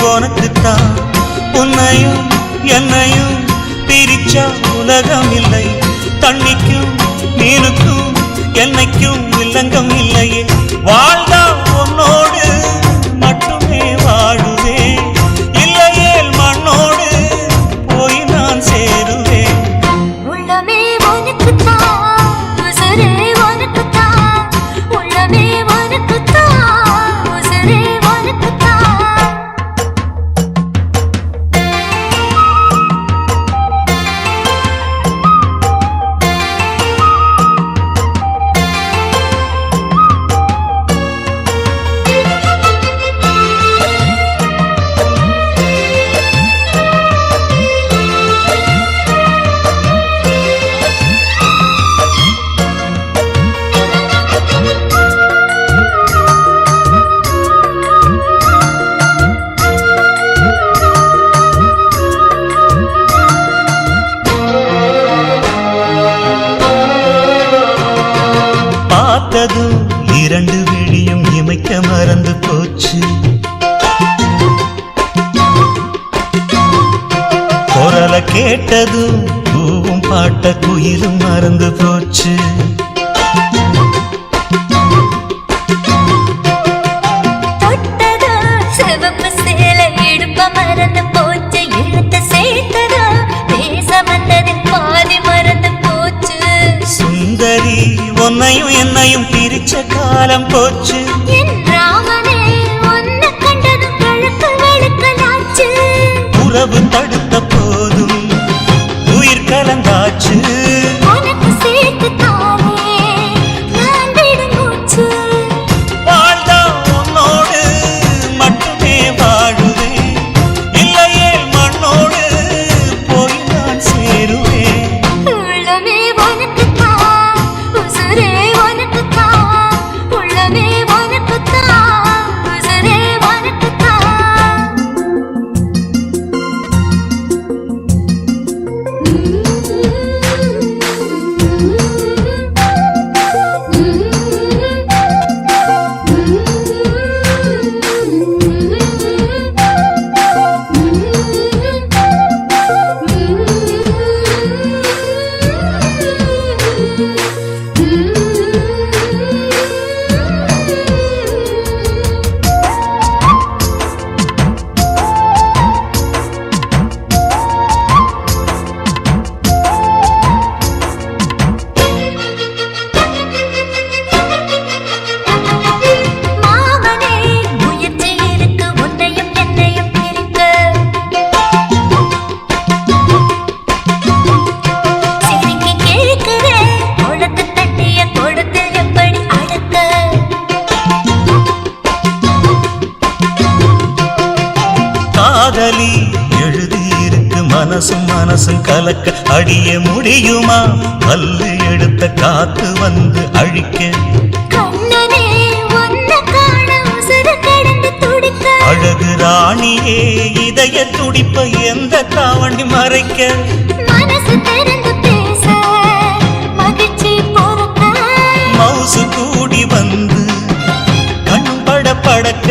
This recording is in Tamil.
உனக்குத்தான் உன்னையும் என்னையும் பிரிச்சா உலகம் இல்லை. தண்ணிக்கும் மீனுக்கும் என்னைக்கும் வில்லங்கம் இல்லையே. வாழ்ந்தா உன்னோடு மட்டுமே வாழுவேன், இல்லையே மண்ணோடு போய் நான் சேருவேன். உள்ளமே உனக்குத்தான், உசுரே உனக்குத்தான். உள்ளமே உனக்குத்தான், உசுரே உனக்குத்தான். பார்த்ததும் இரண்டு விழியும் இமைக்க மறந்து போச்சு. குரலை கேட்டதும் பூவும் பாட்ட குயிலும் மறந்து போச்சு. சிவப்பு சேலை இடுப்ப மறந்து போச்சு. எழுத்து சேர்த்ததா பேச வந்ததில் பாதி மறந்து போச்சு. சுந்தரி உன்னையும் என்னையும் பிரிச்ச காலம் போச்சு. என் ராமனே உன்னை கண்டதும் கழுக்கு வெளுக்கலாச்சு. உறவு தடுத்த போதும் உயிர் கலந்தாச்சு. உனக்கு சேர்த்து தானே நான் விடும் மூச்சு. வாழ்ந்தா உன்னோடு மட்டுமே வாழுவேன், இல்லையே மண்ணோடு போய் நான் சேருவேன். உள்ளமே உனக்குத்தான், உசுரே உனக்குத்தான். உள்ளமே உனக்குத்தான், உசுரே உனக்குத்தான். மாமனே முயற்சி இருக்கு உன்னையும் என்னையும் பிரிக்க. சிரிக்கி கேட்கிறேன் உனக்கு தண்ணிய கொடுத்து எப்படி அடக்க. காதலி எழுதியிருக்கு மனசும் மனசும் கலக்க. அடிய முடியுமா பல்லு எடுத்த காத்து வந்து அழிக்க. கண்ணனே உன்னை காண உசுறு கடந்து துடிக்க. அழகு ராணியே இதய துடிப்ப எந்த தாவண்டி மறைக்க. மனசு திறந்து பேச மகிழ்ச்சி பொறுக்க. மவுசு கூடி வந்து கண் பட படக்க.